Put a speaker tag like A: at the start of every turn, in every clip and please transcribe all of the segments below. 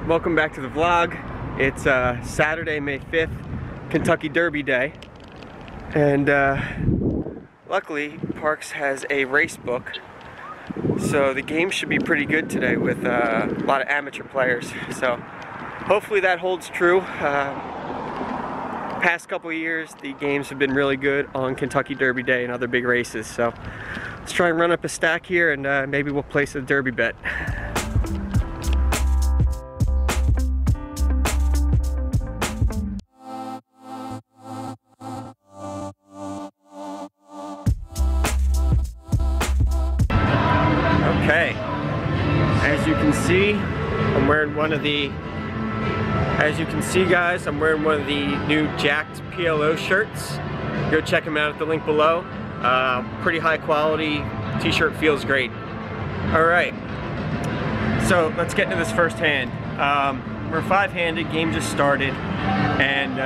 A: welcome back to the vlog. It's Saturday, May 5th, Kentucky Derby Day. And luckily, Parks has a race book. So the game should be pretty good today with a lot of amateur players. So hopefully that holds true. Past couple of years, the games have been really good on Kentucky Derby Day and other big races. So let's try and run up a stack here and maybe we'll place a Derby bet. Okay, as you can see, I'm wearing one of the, guys, I'm wearing one of the new Jakt PLO shirts. Go check them out at the link below. Pretty high quality, t-shirt feels great. Alright, so let's get into this first hand. We're five-handed, game just started, and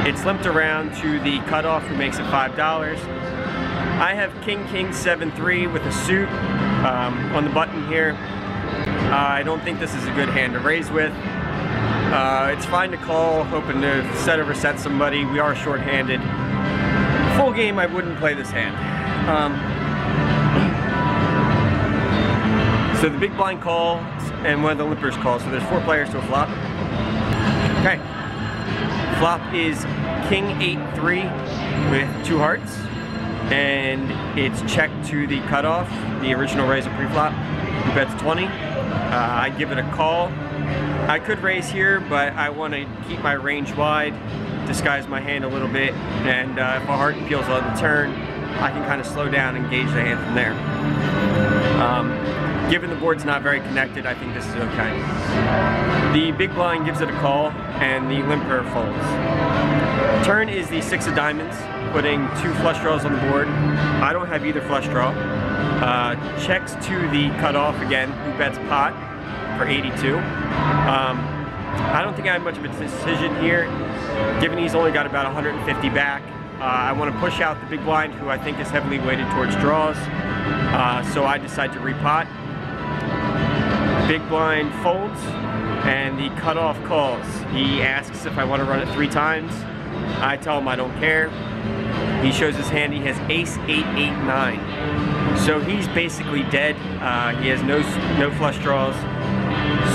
A: it's limped around to the cutoff who makes it $5. I have King 7-3 with a suit on the button here. I don't think this is a good hand to raise with. It's fine to call, hoping to set or reset somebody. We are short-handed. Full game, I wouldn't play this hand. So the big blind calls and one of the limpers calls. So there's 4 players to a flop. Okay. Flop is King 8-3 with 2 hearts. And it's checked to the cutoff, the original raise of pre-flop, who bets 20. I give it a call. I could raise here, but I want to keep my range wide, disguise my hand a little bit, and if a heart peels on the turn, I can kind of slow down and gauge the hand from there. Given the board's not very connected, I think this is okay. The big blind gives it a call, and the limper folds. Turn is the 6 of diamonds, putting 2 flush draws on the board. I don't have either flush draw. Checks to the cutoff again, who bets pot for 82. I don't think I have much of a decision here, given he's only got about 150 back. I want to push out the big blind, who I think is heavily weighted towards draws, so I decide to repot. Big blind folds, and the cutoff calls. He asks if I want to run it 3 times. I tell him I don't care. He shows his hand, he has ace 8-8-9. So he's basically dead. He has no flush draws.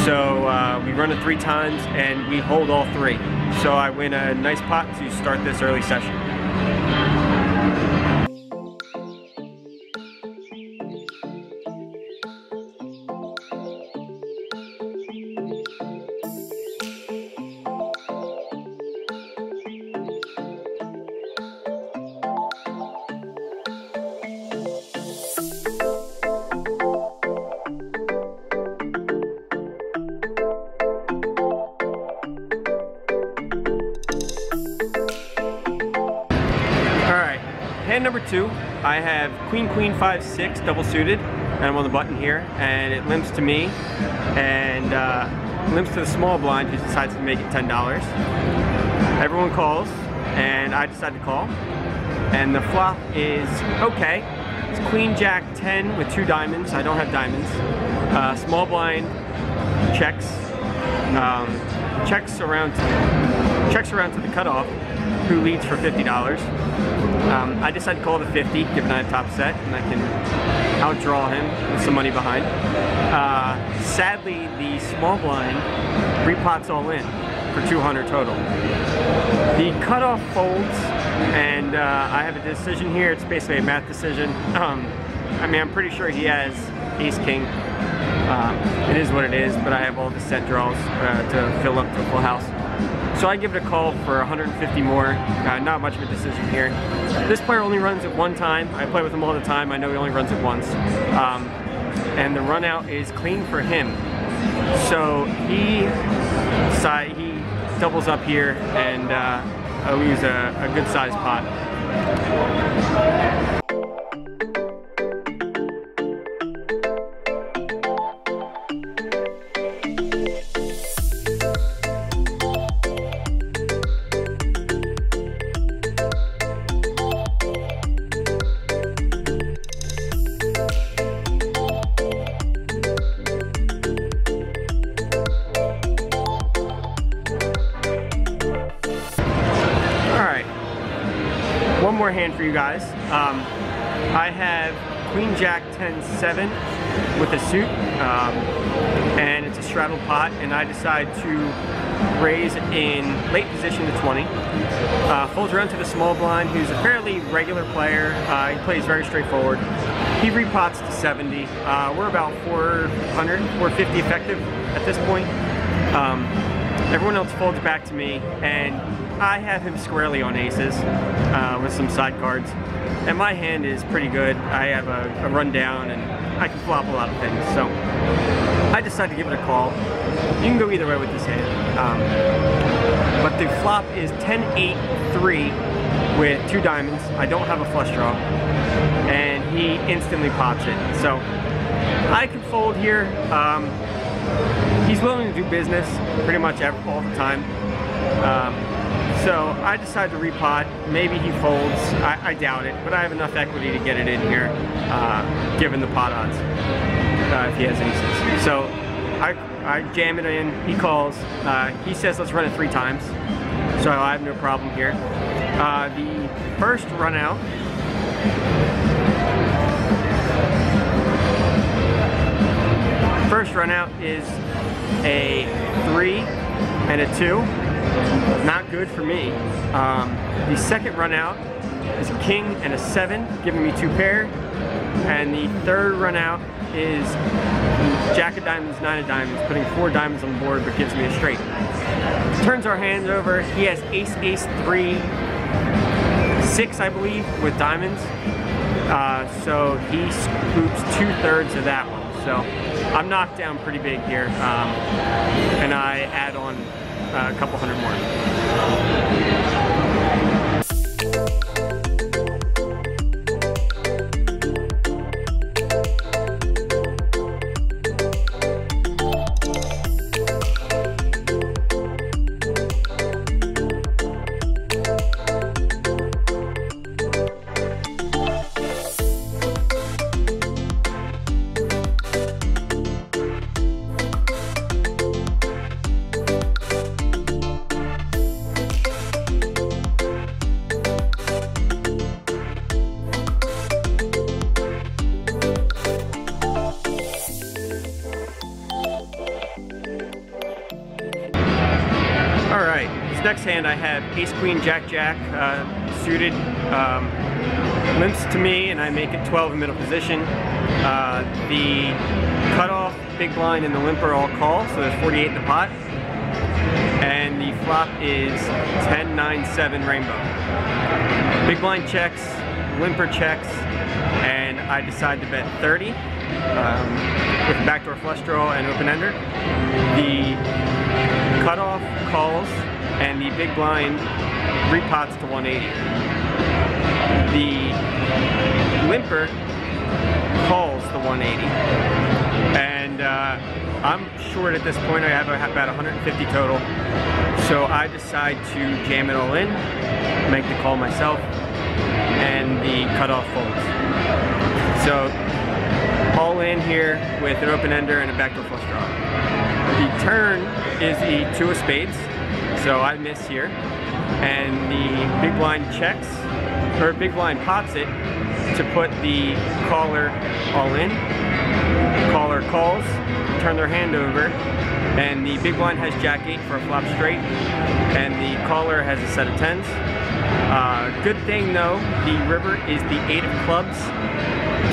A: So we run it 3 times and we hold all 3. So I win a nice pot to start this early session. Hand number 2, I have Queen 5-6 double suited, and I'm on the button here, and it limps to me, and limps to the small blind, who decides to make it $10. Everyone calls, and I decide to call, and the flop is okay. It's Queen Jack 10 with 2 diamonds. I don't have diamonds. Small blind checks, checks around to the cutoff, who leads for $50. I decide to call the 50, given I have top set, and I can outdraw him with some money behind. Sadly, the small blind repots all in for 200 total. The cutoff folds, and I have a decision here. It's basically a math decision. I mean, I'm pretty sure he has ace king. It is what it is, but I have all the set draws to fill up to a full house. So I give it a call for 150 more. Not much of a decision here. This player only runs it 1 time. I play with him all the time. I know he only runs it once. And the run out is clean for him. So he doubles up here, and I lose a good sized pot. more hand for you guys. I have Queen Jack 10-7 with a suit, and it's a straddled pot, and I decide to raise in late position to 20. Folds around to the small blind, who's a fairly regular player. He plays very straightforward. He repots to 70. We're about 400, 450 effective at this point. Everyone else folds back to me, and I have him squarely on aces with some side cards. And my hand is pretty good. I have a rundown, and I can flop a lot of things. So I decided to give it a call. You can go either way with this hand. But the flop is 10-8-3 with 2 diamonds. I don't have a flush draw. And he instantly pots it. So I can fold here. He's willing to do business pretty much all the time. So I decide to repot. Maybe he folds. I doubt it, but I have enough equity to get it in here, given the pot odds, if he has aces. So I jam it in. He calls. He says let's run it 3 times. So I have no problem here. The first run out is a 3 and a 2. Not good for me. The second run out is a king and a 7, giving me 2 pair. And the third run out is Jack of diamonds, 9 of diamonds, putting 4 diamonds on the board, but gives me a straight. Turns our hands over. He has ace, ace, 3, 6, I believe, with diamonds. So he scoops 2/3 of that one. So I'm knocked down pretty big here, and I add on a couple hundred more. Next hand I have ace, queen, jack, jack, suited, limps to me, and I make it 12 in middle position. The cutoff, big blind, and the limper all call, so there's 48 in the pot. And the flop is 10-9-7 rainbow. Big blind checks, limper checks, and I decide to bet 30 with backdoor flush draw and open ender. The cutoff calls, and the big blind repots to 180. The limper calls the 180. And I'm short at this point. I have about 150 total. So I decide to jam it all in, make the call myself, and the cutoff folds. So all in here with an open ender and a backdoor flush draw. The turn is the 2 of spades. So I miss here, and the big blind checks, or big blind pots it to put the caller all in. Caller calls, turn their hand over, and the big blind has jack 8 for a flop straight, and the caller has a set of 10s. Good thing though, the river is the 8 of clubs,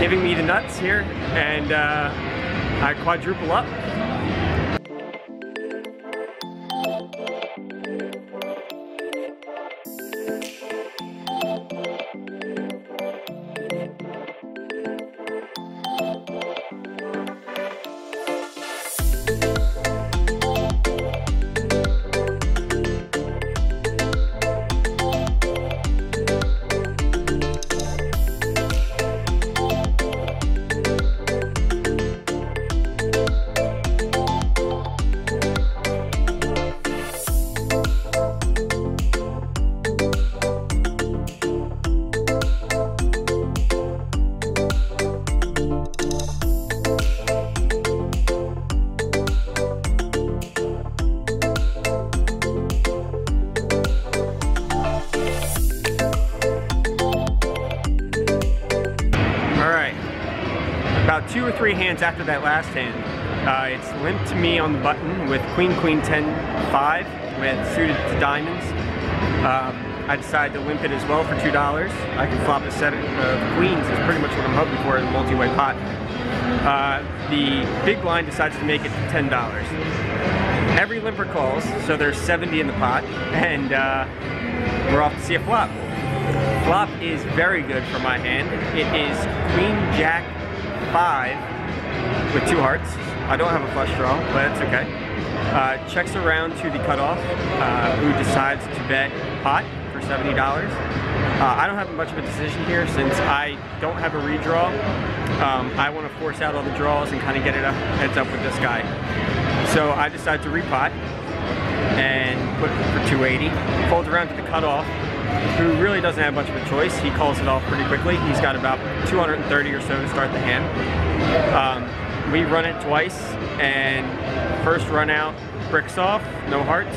A: giving me the nuts here, and I quadruple up. about 2 or 3 hands after that last hand. It's limped to me on the button with Queen, Queen, 10, 5 with suited to diamonds. I decided to limp it as well for $2. I can flop a set of queens is pretty much what I'm hoping for in a multi-way pot. The big blind decides to make it $10. Every limper calls, so there's 70 in the pot, and we're off to see a flop. Flop is very good for my hand. It is Queen, Jack, 5 with 2 hearts. I don't have a flush draw, but it's okay. Checks around to the cutoff, who decides to bet pot for $70. I don't have much of a decision here since I don't have a redraw. I want to force out all the draws and kind of get it up, heads up with this guy. So I decide to repot and put it for 280. Folds around to the cutoff, who really doesn't have much of a choice. He calls it off pretty quickly. He's got about 230 or so to start the hand. We run it twice, and first run out bricks off, no hearts.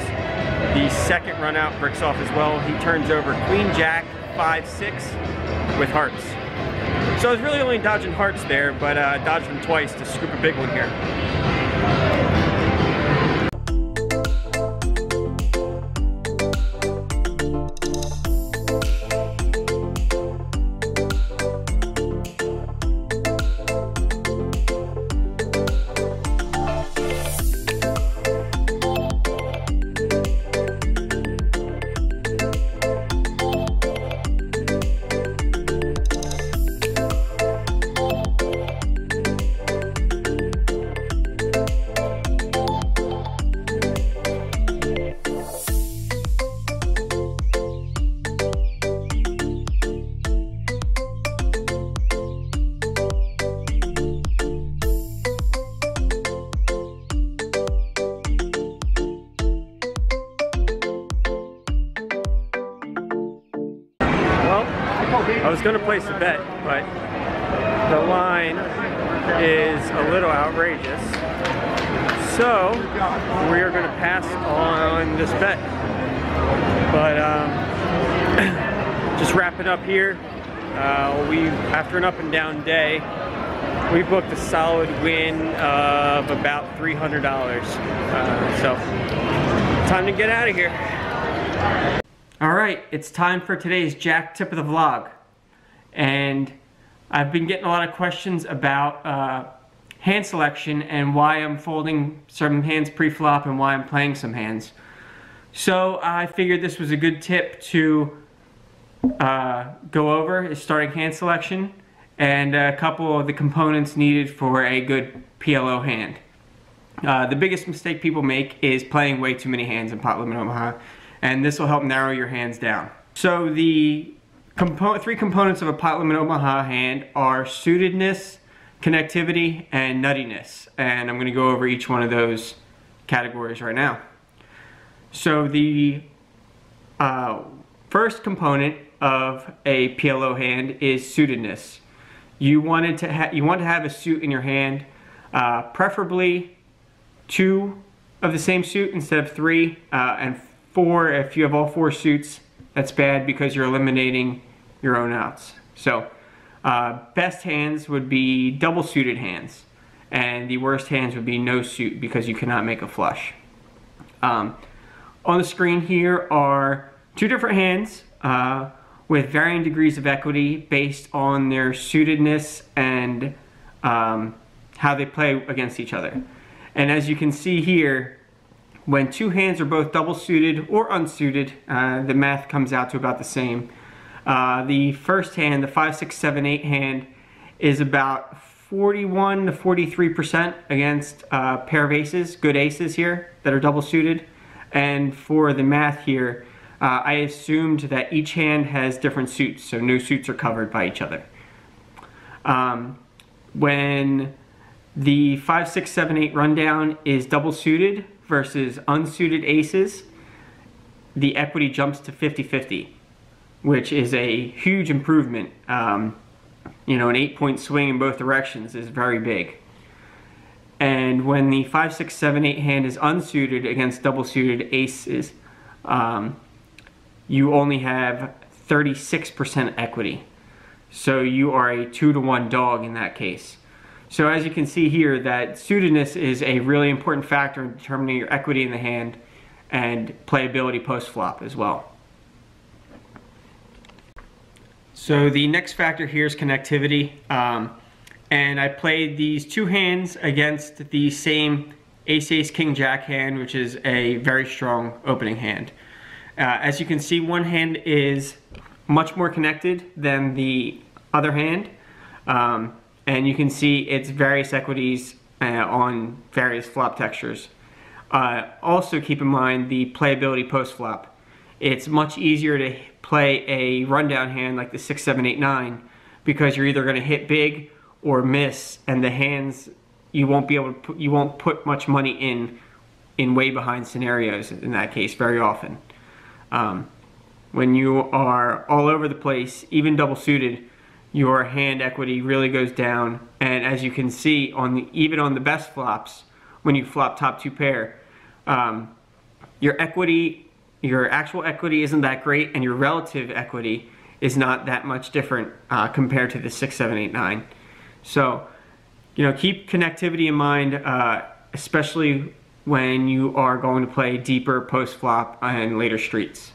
A: The second run out bricks off as well. He turns over Queen, Jack, 5, 6 with hearts. So I was really only dodging hearts there, but dodged them twice to scoop a big one here. I was going to place a bet, but the line is a little outrageous. So we are going to pass on this bet. But just wrapping up here, after an up and down day, we booked a solid win of about $300. So time to get out of here. All right, it's time for today's Jack tip of the vlog. And I've been getting a lot of questions about hand selection and why I'm folding some hands pre-flop and why I'm playing some hands. So I figured this was a good tip to go over, is starting hand selection and a couple of the components needed for a good PLO hand. The biggest mistake people make is playing way too many hands in Pot Limit Omaha, and this will help narrow your hands down. So the 3 components of a Pot Limit Omaha hand are suitedness, connectivity, and nuttiness. And I'm going to go over each one of those categories right now. So the first component of a PLO hand is suitedness. You want to have a suit in your hand, preferably 2 of the same suit instead of 3, and 4 if you have all 4 suits. That's bad because you're eliminating your own outs. So best hands would be double suited hands, and the worst hands would be no suit because you cannot make a flush. On the screen here are 2 different hands with varying degrees of equity based on their suitedness and how they play against each other. And as you can see here, when 2 hands are both double suited or unsuited, the math comes out to about the same. The first hand, the 5, 6, 7, 8 hand, is about 41 to 43% against a pair of aces, good aces here that are double suited. And for the math here, I assumed that each hand has different suits, so no suits are covered by each other. When the 5, 6, 7, 8 rundown is double suited versus unsuited aces, the equity jumps to 50-50. Which is a huge improvement. You know, an 8-point swing in both directions is very big. And when the 5, 6, 7, 8 hand is unsuited against double suited aces, you only have 36% equity. So you are a 2-to-1 dog in that case. So as you can see here, that suitedness is a really important factor in determining your equity in the hand and playability post-flop as well. So the next factor here is connectivity. And I played these two hands against the same ace-ace king jack hand, which is a very strong opening hand. As you can see, one hand is much more connected than the other hand. And you can see its various equities on various flop textures. Also keep in mind the playability post-flop. It's much easier to play a rundown hand like the 6, 7, 8, 9 because you're either going to hit big or miss, and the hands you won't put much money in way behind scenarios in that case very often. When you are all over the place, even double suited, your hand equity really goes down, and as you can see even on the best flops, when you flop top 2 pair, your actual equity isn't that great, and your relative equity is not that much different compared to the 6, 7, 8, 9. So, keep connectivity in mind, especially when you are going to play deeper post-flop and later streets.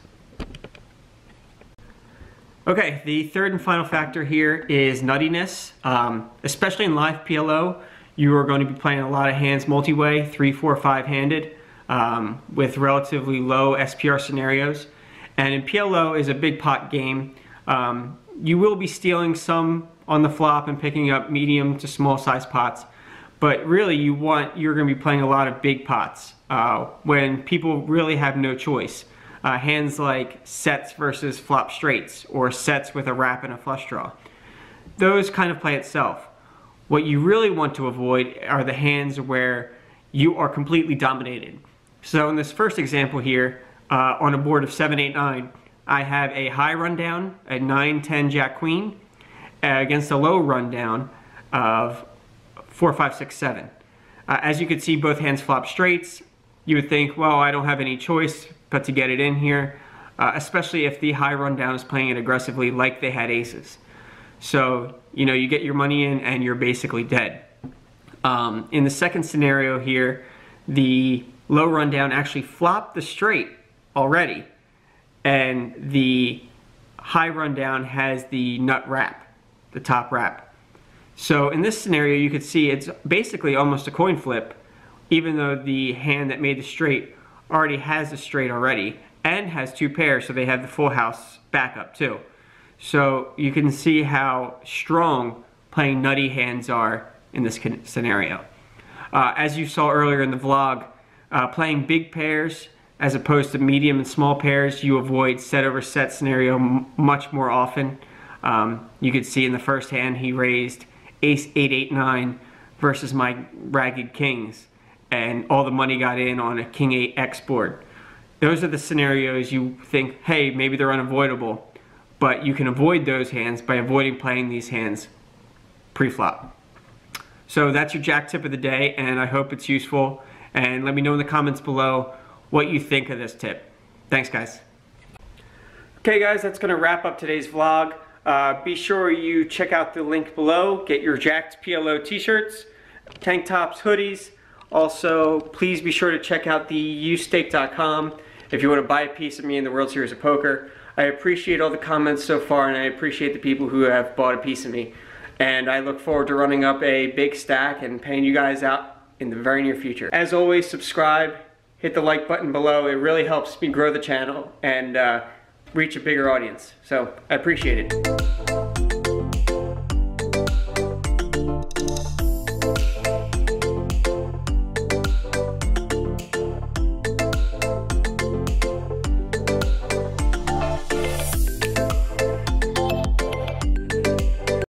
A: Okay, the third and final factor here is nuttiness. Especially in live PLO, you are going to be playing a lot of hands multi-way, 3, 4, 5-handed, with relatively low SPR scenarios. And in PLO is a big pot game. You will be stealing some on the flop and picking up medium to small size pots, but really you're going to be playing a lot of big pots when people really have no choice. Hands like sets versus flop straights, or sets with a wrap and a flush draw. Those kind of play itself. What you really want to avoid are the hands where you are completely dominated. So in this first example here, on a board of 7, 8, 9, I have a high rundown at 9, 10, Jack, Queen against a low rundown of 4, 5, 6, 7. As you can see, both hands flop straights. You would think, well, I don't have any choice but to get it in here, especially if the high rundown is playing it aggressively like they had aces. So, you get your money in and you're basically dead. In the second scenario here, the low rundown actually flopped the straight already, and the high rundown has the nut wrap, the top wrap. So in this scenario, you could see it's basically almost a coin flip, even though the hand that made the straight already has the straight already and has 2 pairs, so they have the full house backup too. So you can see how strong playing nutty hands are in this scenario. As you saw earlier in the vlog, playing big pairs as opposed to medium and small pairs, you avoid set over set scenario much more often. You could see in the first hand he raised ace 8, 8, 9 versus my ragged kings, and all the money got in on a king 8 X board. Those are the scenarios you think, hey, maybe they're unavoidable, but you can avoid those hands by avoiding playing these hands pre-flop. So that's your Jack tip of the day, and I hope it's useful, and let me know in the comments below what you think of this tip. Thanks, guys. Okay guys, that's going to wrap up today's vlog. Be sure you check out the link below, get your Jakt PLO t-shirts, tank tops, hoodies. Also, please be sure to check out the ustake.com if you want to buy a piece of me in the World Series of Poker. I appreciate all the comments so far, and I appreciate the people who have bought a piece of me. And I look forward to running up a big stack and paying you guys out in the very near future. As always, subscribe, hit the like button below. It really helps me grow the channel and reach a bigger audience. So I appreciate it.